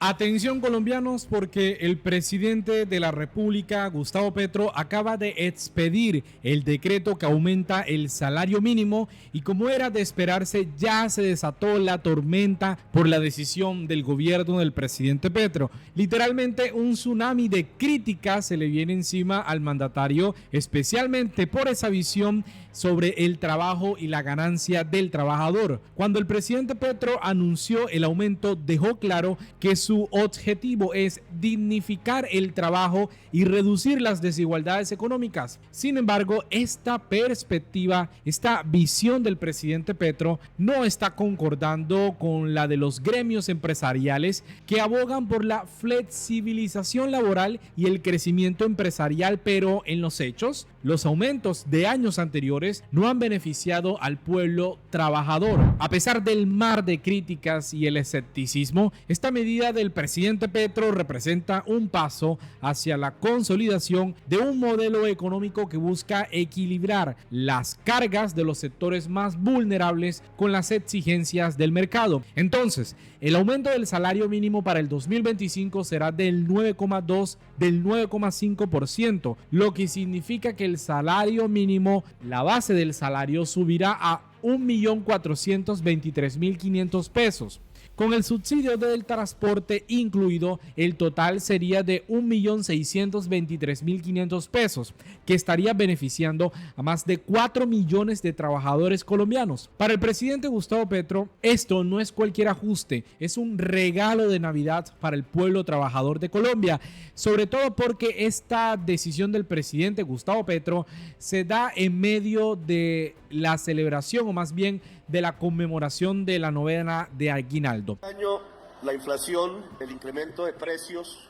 Atención colombianos, porque el presidente de la República, Gustavo Petro, acaba de expedir el decreto que aumenta el salario mínimo y, como era de esperarse, ya se desató la tormenta por la decisión del gobierno del presidente Petro. Literalmente un tsunami de críticas se le viene encima al mandatario, especialmente por esa visión sobre el trabajo y la ganancia del trabajador. Cuando el presidente Petro anunció el aumento, dejó claro que su objetivo es dignificar el trabajo y reducir las desigualdades económicas. Sin embargo, esta perspectiva, esta visión del presidente Petro no está concordando con la de los gremios empresariales, que abogan por la flexibilización laboral y el crecimiento empresarial, pero en los hechos, los aumentos de años anteriores no han beneficiado al pueblo trabajador. A pesar del mar de críticas y el escepticismo, esta medida del presidente Petro representa un paso hacia la consolidación de un modelo económico que busca equilibrar las cargas de los sectores más vulnerables con las exigencias del mercado. Entonces, el aumento del salario mínimo para el 2025 será del 9,5%, lo que significa que el salario mínimo, la base del salario, subirá a 1.423.500 pesos. Con el subsidio del transporte incluido, el total sería de 1.623.500 pesos, que estaría beneficiando a más de 4 millones de trabajadores colombianos. Para el presidente Gustavo Petro, esto no es cualquier ajuste, es un regalo de Navidad para el pueblo trabajador de Colombia, sobre todo porque esta decisión del presidente Gustavo Petro se da en medio de la celebración, o más bien de la conmemoración de la novena de aguinaldo. Este año la inflación, el incremento de precios,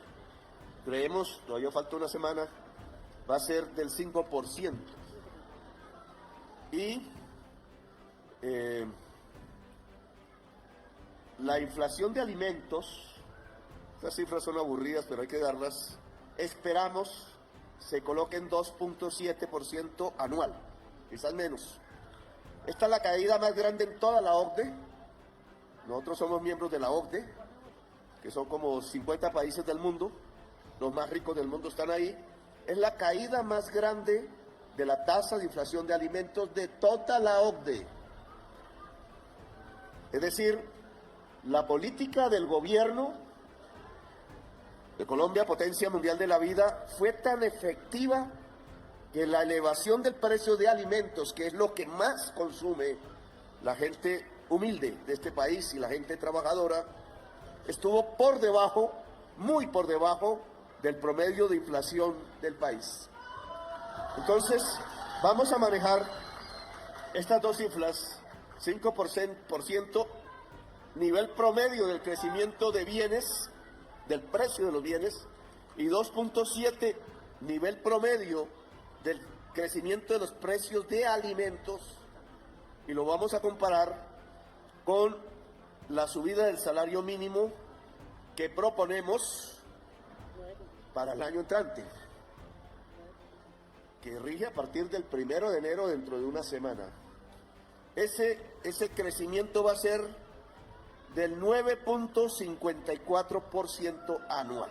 creemos, todavía falta una semana, va a ser del 5%. Y la inflación de alimentos, estas cifras son aburridas, pero hay que darlas, esperamos se coloque en 2.7% anual, quizás menos. Esta es la caída más grande en toda la OCDE. Nosotros somos miembros de la OCDE, que son como 50 países del mundo, los más ricos del mundo están ahí. Es la caída más grande de la tasa de inflación de alimentos de toda la OCDE. Es decir, la política del gobierno de Colombia, potencia mundial de la vida, fue tan efectiva que la elevación del precio de alimentos, que es lo que más consume la gente humilde de este país y la gente trabajadora, estuvo por debajo, muy por debajo del promedio de inflación del país. Entonces, vamos a manejar estas dos cifras, 5% nivel promedio del crecimiento de bienes, del precio de los bienes, y 2.7 nivel promedio del crecimiento de los precios de alimentos, y lo vamos a comparar con la subida del salario mínimo que proponemos para el año entrante, que rige a partir del 1 de enero, dentro de una semana. Ese crecimiento va a ser del 9.54% anual.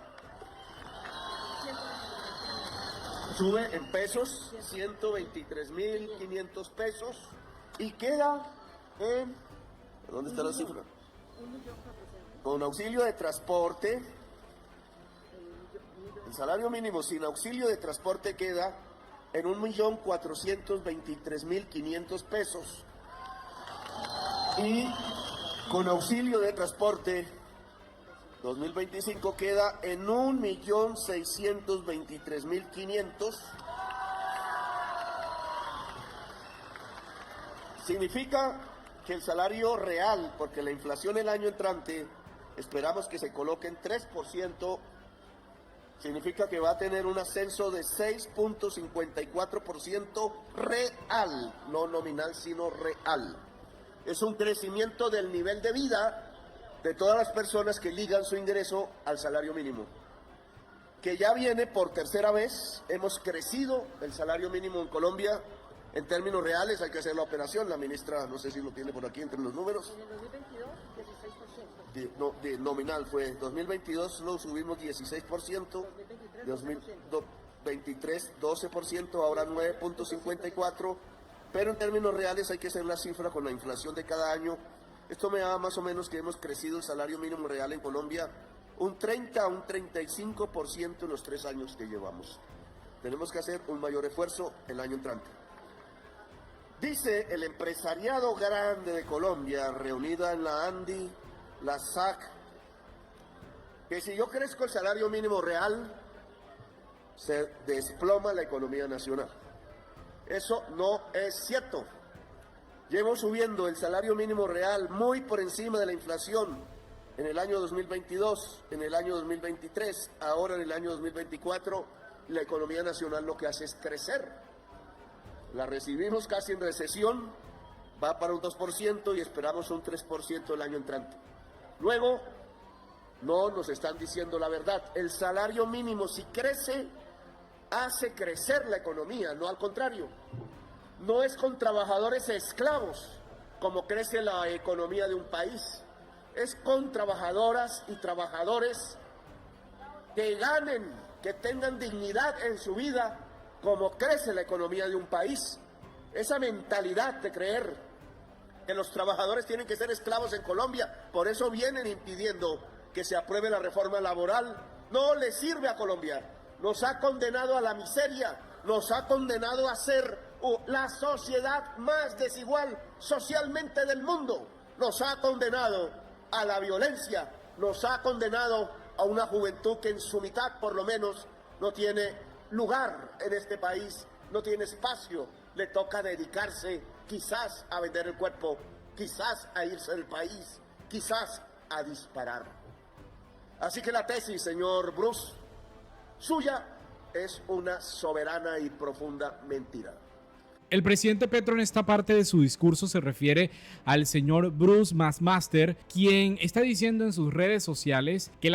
Sube en pesos, 123.500 pesos, y queda en... ¿Dónde está la cifra? Con auxilio de transporte, el salario mínimo sin auxilio de transporte queda en 1.423.500 pesos. Y con auxilio de transporte 2025 queda en 1.623.500. Significa que el salario real, porque la inflación el año entrante esperamos que se coloque en 3%, significa que va a tener un ascenso de 6.54% real, no nominal, sino real. Es un crecimiento del nivel de vida de todas las personas que ligan su ingreso al salario mínimo, que ya viene por tercera vez. Hemos crecido el salario mínimo en Colombia en términos reales, hay que hacer la operación, la ministra no sé si lo tiene por aquí entre los números. En el 2022, 16%. nominal fue 2022 lo subimos 16%, 2023 12%, ahora 9.54%, pero en términos reales hay que hacer la cifra con la inflación de cada año. Esto me da más o menos que hemos crecido el salario mínimo real en Colombia un 30 a un 35% en los 3 años que llevamos. Tenemos que hacer un mayor esfuerzo el año entrante. Dice el empresariado grande de Colombia, reunida en la ANDI, la SAC, que si yo crezco el salario mínimo real, se desploma la economía nacional. Eso no es cierto. Llevo subiendo el salario mínimo real muy por encima de la inflación en el año 2022, en el año 2023, ahora en el año 2024, la economía nacional lo que hace es crecer. La recibimos casi en recesión, va para un 2% y esperamos un 3% el año entrante. Luego, no nos están diciendo la verdad. El salario mínimo, si crece, hace crecer la economía, no al contrario. No es con trabajadores esclavos como crece la economía de un país. Es con trabajadoras y trabajadores que ganen, que tengan dignidad en su vida, como crece la economía de un país. Esa mentalidad de creer que los trabajadores tienen que ser esclavos en Colombia, por eso vienen impidiendo que se apruebe la reforma laboral, no le sirve a Colombia. Nos ha condenado a la miseria, nos ha condenado a ser la sociedad más desigual socialmente del mundo, nos ha condenado a la violencia, nos ha condenado a una juventud que en su mitad por lo menos no tiene lugar en este país, no tiene espacio, le toca dedicarse quizás a vender el cuerpo, quizás a irse del país, quizás a disparar. Así que la tesis, señor Bruce, suya es una soberana y profunda mentira. El presidente Petro en esta parte de su discurso se refiere al señor Bruce McMaster, quien está diciendo en sus redes sociales que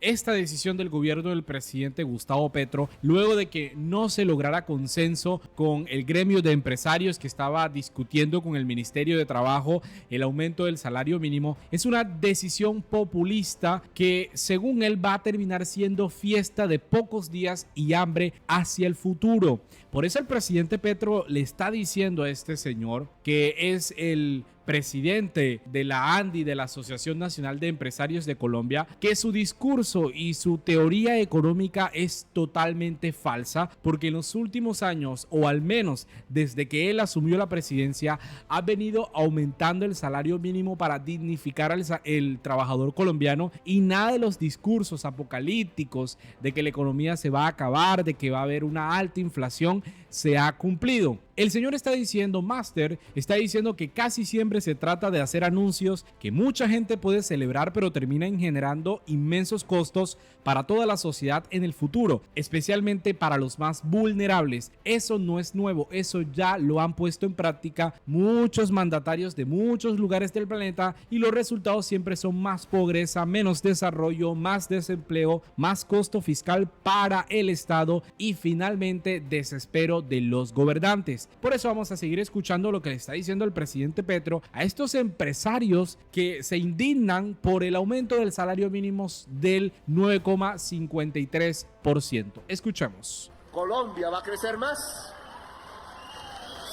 esta decisión del gobierno del presidente Gustavo Petro, luego de que no se lograra consenso con el gremio de empresarios que estaba discutiendo con el Ministerio de Trabajo el aumento del salario mínimo, es una decisión populista que, según él, va a terminar siendo fiesta de pocos días y hambre hacia el futuro. Por eso el presidente Petro le está diciendo a este señor, que es el presidente de la ANDI, de la Asociación Nacional de Empresarios de Colombia, que su discurso y su teoría económica es totalmente falsa, porque en los últimos años, o al menos desde que él asumió la presidencia, ha venido aumentando el salario mínimo para dignificar al trabajador colombiano, y nada de los discursos apocalípticos de que la economía se va a acabar, de que va a haber una alta inflación, se ha cumplido. El señor está diciendo, Master, está diciendo que casi siempre se trata de hacer anuncios que mucha gente puede celebrar, pero terminan generando inmensos costos para toda la sociedad en el futuro, especialmente para los más vulnerables. Eso no es nuevo, eso ya lo han puesto en práctica muchos mandatarios de muchos lugares del planeta, y los resultados siempre son más pobreza, menos desarrollo, más desempleo, más costo fiscal para el Estado y finalmente desespero de los gobernantes. Por eso vamos a seguir escuchando lo que le está diciendo el presidente Petro a estos empresarios que se indignan por el aumento del salario mínimo del 9,53%. Escuchemos. Colombia va a crecer más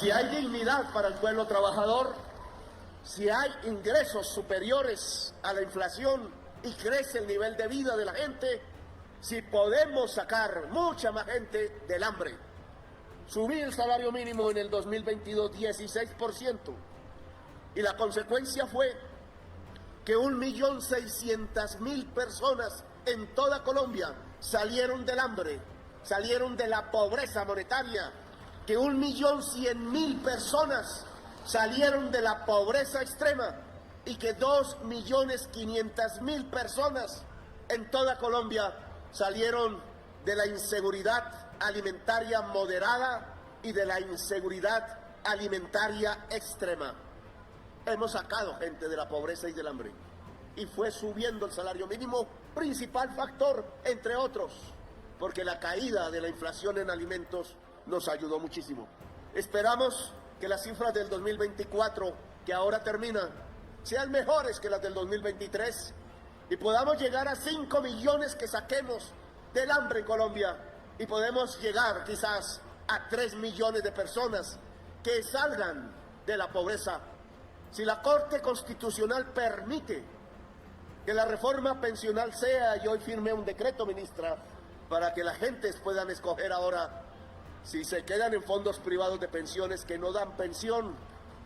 si hay dignidad para el pueblo trabajador, si hay ingresos superiores a la inflación y crece el nivel de vida de la gente, si podemos sacar mucha más gente del hambre. Subí el salario mínimo en el 2022 16%, y la consecuencia fue que 1.600.000 personas en toda Colombia salieron del hambre, salieron de la pobreza monetaria, que 1.100.000 personas salieron de la pobreza extrema, y que 2.500.000 personas en toda Colombia salieron de la inseguridad alimentaria moderada y de la inseguridad alimentaria extrema. Hemos sacado gente de la pobreza y del hambre, y fue subiendo el salario mínimo, principal factor, entre otros, porque la caída de la inflación en alimentos nos ayudó muchísimo. Esperamos que las cifras del 2024, que ahora terminan, sean mejores que las del 2023 y podamos llegar a 5 millones que saquemos del hambre en Colombia y podemos llegar quizás a 3 millones de personas que salgan de la pobreza. Si la Corte Constitucional permite que la reforma pensional sea, y hoy firmé un decreto, ministra, para que las gentes puedan escoger ahora si se quedan en fondos privados de pensiones que no dan pensión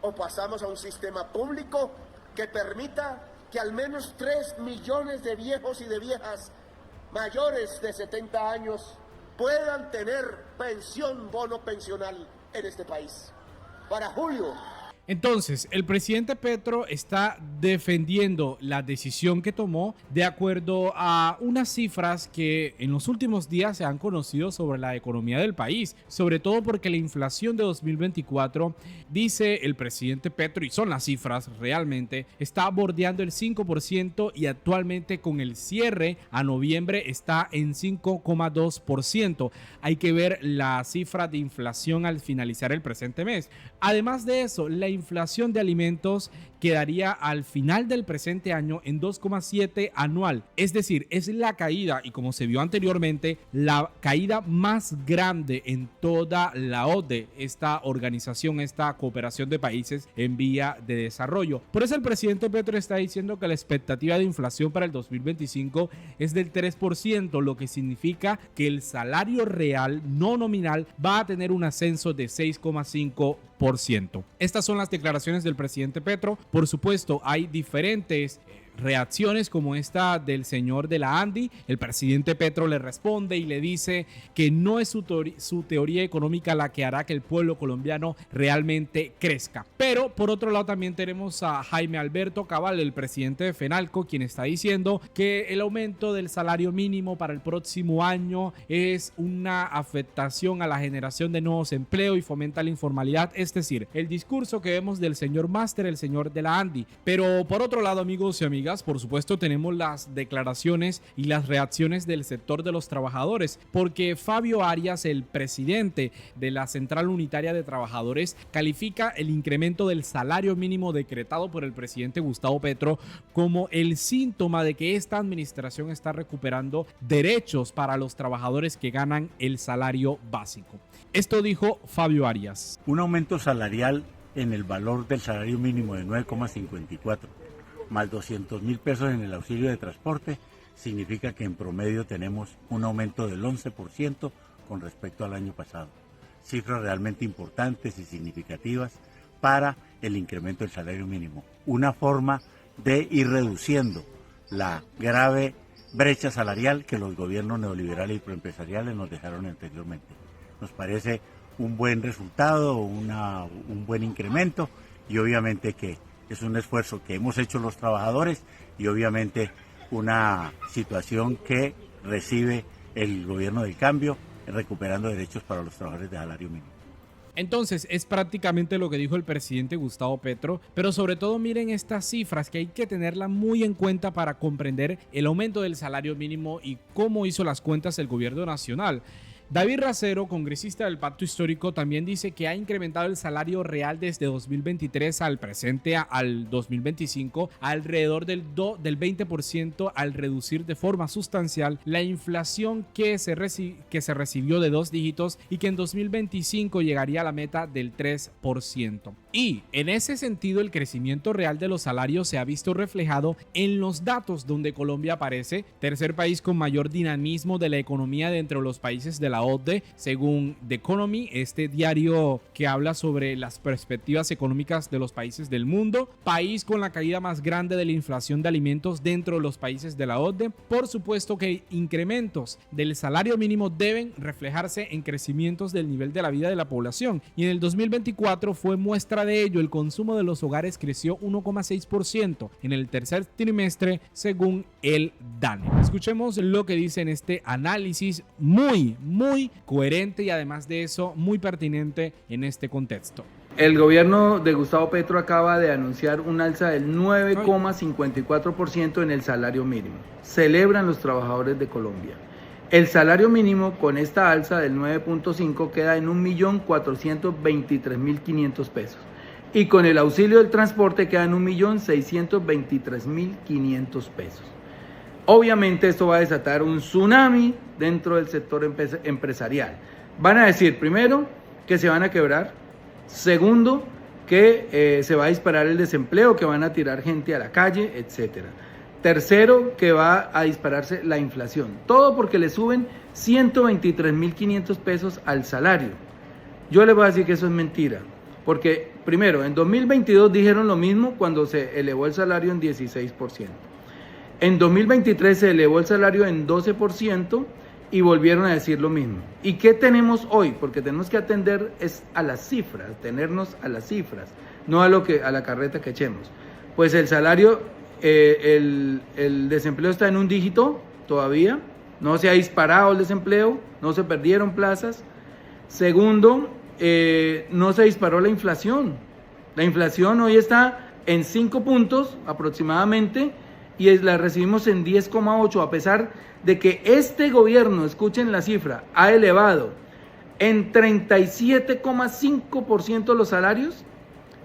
o pasamos a un sistema público que permita que al menos 3 millones de viejos y de viejas mayores de 70 años puedan tener pensión, bono pensional en este país. Para julio. Entonces, el presidente Petro está defendiendo la decisión que tomó de acuerdo a unas cifras que en los últimos días se han conocido sobre la economía del país, sobre todo porque la inflación de 2024, dice el presidente Petro, y son las cifras realmente, está bordeando el 5% y actualmente con el cierre a noviembre está en 5,2%. Hay que ver la cifra de inflación al finalizar el presente mes. Además de eso, la inflación de alimentos quedaría al final del presente año en 2,7 anual. Es decir, es la caída, y como se vio anteriormente, la caída más grande en toda la OCDE, esta organización, esta cooperación de países en vía de desarrollo. Por eso el presidente Petro está diciendo que la expectativa de inflación para el 2025 es del 3%, lo que significa que el salario real no nominal va a tener un ascenso de 6,5%. Estas son las declaraciones del presidente Petro. Por supuesto, hay diferentes reacciones como esta del señor de la ANDI. El presidente Petro le responde y le dice que no es su teoría económica la que hará que el pueblo colombiano realmente crezca. Pero por otro lado también tenemos a Jaime Alberto Cabal, el presidente de FENALCO, quien está diciendo que el aumento del salario mínimo para el próximo año es una afectación a la generación de nuevos empleos y fomenta la informalidad. Es decir, el discurso que vemos del señor Máster, el señor de la ANDI. Pero por otro lado, amigos y amigas, por supuesto tenemos las declaraciones y las reacciones del sector de los trabajadores, porque Fabio Arias, el presidente de la Central Unitaria de Trabajadores, califica el incremento del salario mínimo decretado por el presidente Gustavo Petro como el síntoma de que esta administración está recuperando derechos para los trabajadores que ganan el salario básico. Esto dijo Fabio Arias. Un aumento salarial en el valor del salario mínimo de 9,54 más 200.000 pesos en el auxilio de transporte, significa que en promedio tenemos un aumento del 11% con respecto al año pasado. Cifras realmente importantes y significativas para el incremento del salario mínimo. Una forma de ir reduciendo la grave brecha salarial que los gobiernos neoliberales y proempresariales nos dejaron anteriormente. Nos parece un buen resultado, un buen incremento, y obviamente que es un esfuerzo que hemos hecho los trabajadores y obviamente una situación que recibe el gobierno del cambio recuperando derechos para los trabajadores de salario mínimo. Entonces es prácticamente lo que dijo el presidente Gustavo Petro, pero sobre todo miren estas cifras que hay que tenerlas muy en cuenta para comprender el aumento del salario mínimo y cómo hizo las cuentas el gobierno nacional. David Racero, congresista del Pacto Histórico, también dice que ha incrementado el salario real desde 2023 al presente al 2025 alrededor del 20% al reducir de forma sustancial la inflación que se recibió de 2 dígitos y que en 2025 llegaría a la meta del 3%. Y en ese sentido el crecimiento real de los salarios se ha visto reflejado en los datos donde Colombia aparece tercer país con mayor dinamismo de la economía dentro de los países de la OCDE, según The Economy, este diario que habla sobre las perspectivas económicas de los países del mundo, país con la caída más grande de la inflación de alimentos dentro de los países de la OCDE. Por supuesto que incrementos del salario mínimo deben reflejarse en crecimientos del nivel de la vida de la población, y en el 2024 fue muestra de ello. El consumo de los hogares creció 1,6% en el tercer trimestre según el DANE. Escuchemos lo que dice en este análisis muy coherente y además de eso muy pertinente en este contexto. El gobierno de Gustavo Petro acaba de anunciar un alza del 9,54% en el salario mínimo. Celebran los trabajadores de Colombia. El salario mínimo con esta alza del 9,5 queda en 1.423.500 pesos. y con el auxilio del transporte quedan 1.623.500 pesos. Obviamente esto va a desatar un tsunami dentro del sector empresarial. Van a decir, primero, que se van a quebrar. Segundo, que se va a disparar el desempleo, que van a tirar gente a la calle, etc. Tercero, que va a dispararse la inflación. Todo porque le suben 123.500 pesos al salario. Yo les voy a decir que eso es mentira. Porque, primero, en 2022 dijeron lo mismo cuando se elevó el salario en 16%. En 2023 se elevó el salario en 12% y volvieron a decir lo mismo. ¿Y qué tenemos hoy? Porque tenemos que atender a las cifras, tenernos a las cifras, no a la carreta que echemos. Pues el salario, el desempleo está en un dígito todavía, no se ha disparado el desempleo, no se perdieron plazas. Segundo, no se disparó la inflación. La inflación hoy está en 5 puntos aproximadamente y la recibimos en 10,8, a pesar de que este gobierno, escuchen la cifra, ha elevado en 37,5% los salarios.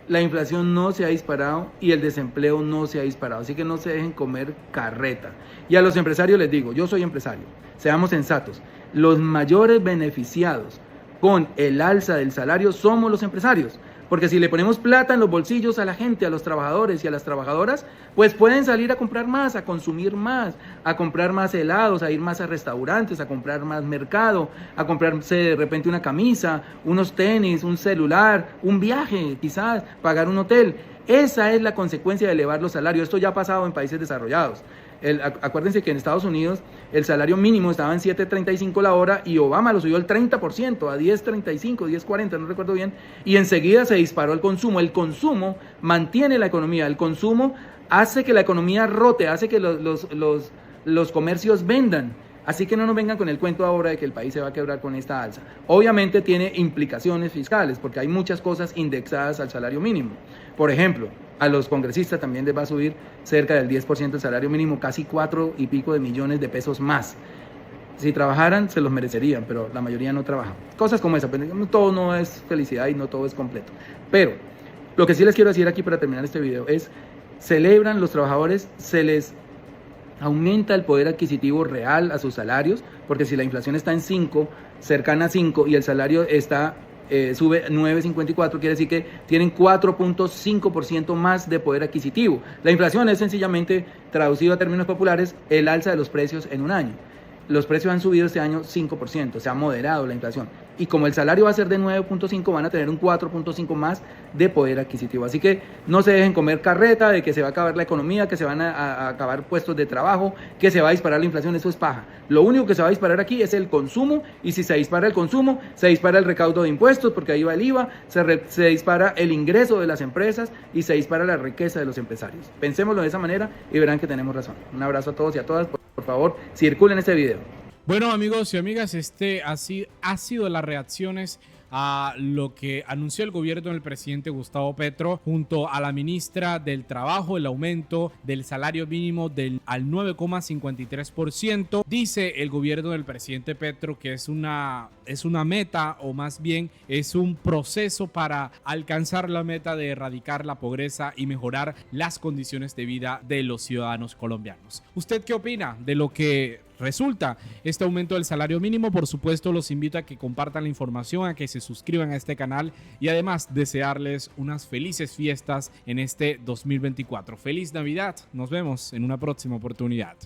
La inflación no se ha disparado y el desempleo no se ha disparado, así que no se dejen comer carreta. Y a los empresarios les digo, yo soy empresario, seamos sensatos, los mayores beneficiados con el alza del salario somos los empresarios, porque si le ponemos plata en los bolsillos a la gente, a los trabajadores y a las trabajadoras, pues pueden salir a comprar más, a consumir más, a comprar más helados, a ir más a restaurantes, a comprar más mercado, a comprarse de repente una camisa, unos tenis, un celular, un viaje, quizás pagar un hotel. Esa es la consecuencia de elevar los salarios. Esto ya ha pasado en países desarrollados. Acuérdense que en Estados Unidos el salario mínimo estaba en 7.35 la hora y Obama lo subió al 30%, a 10.35, 10.40, no recuerdo bien, y enseguida se disparó el consumo. El consumo mantiene la economía, el consumo hace que la economía rote, hace que los comercios vendan. Así que no nos vengan con el cuento ahora de que el país se va a quebrar con esta alza. Obviamente tiene implicaciones fiscales porque hay muchas cosas indexadas al salario mínimo. Por ejemplo, a los congresistas también les va a subir cerca del 10% el salario mínimo, casi 4 y pico de millones de pesos más. Si trabajaran, se los merecerían, pero la mayoría no trabaja. Cosas como esa, todo no es felicidad y no todo es completo. Pero lo que sí les quiero decir aquí para terminar este video es, celebran los trabajadores, se les aumenta el poder adquisitivo real a sus salarios, porque si la inflación está en 5, cercana a 5, y el salario está sube 9.54, quiere decir que tienen 4.5% más de poder adquisitivo. La inflación es sencillamente, traducido a términos populares, el alza de los precios en un año. Los precios han subido este año 5%, se ha moderado la inflación. Y como el salario va a ser de 9.5, van a tener un 4.5 más de poder adquisitivo. Así que no se dejen comer carreta de que se va a acabar la economía, que se van a acabar puestos de trabajo, que se va a disparar la inflación. Eso es paja. Lo único que se va a disparar aquí es el consumo, y si se dispara el consumo, se dispara el recaudo de impuestos, porque ahí va el IVA, se dispara el ingreso de las empresas y se dispara la riqueza de los empresarios. Pensémoslo de esa manera y verán que tenemos razón. Un abrazo a todos y a todas. Por favor, circulen este video. Bueno, amigos y amigas, ha sido las reacciones a lo que anunció el gobierno del presidente Gustavo Petro junto a la ministra del Trabajo, el aumento del salario mínimo al 9,53%. Dice el gobierno del presidente Petro que es una meta, o más bien es un proceso para alcanzar la meta de erradicar la pobreza y mejorar las condiciones de vida de los ciudadanos colombianos. ¿Usted qué opina de lo que resulta este aumento del salario mínimo? Por supuesto, los invito a que compartan la información, a que se suscriban a este canal y además desearles unas felices fiestas en este 2024. Feliz Navidad, nos vemos en una próxima oportunidad.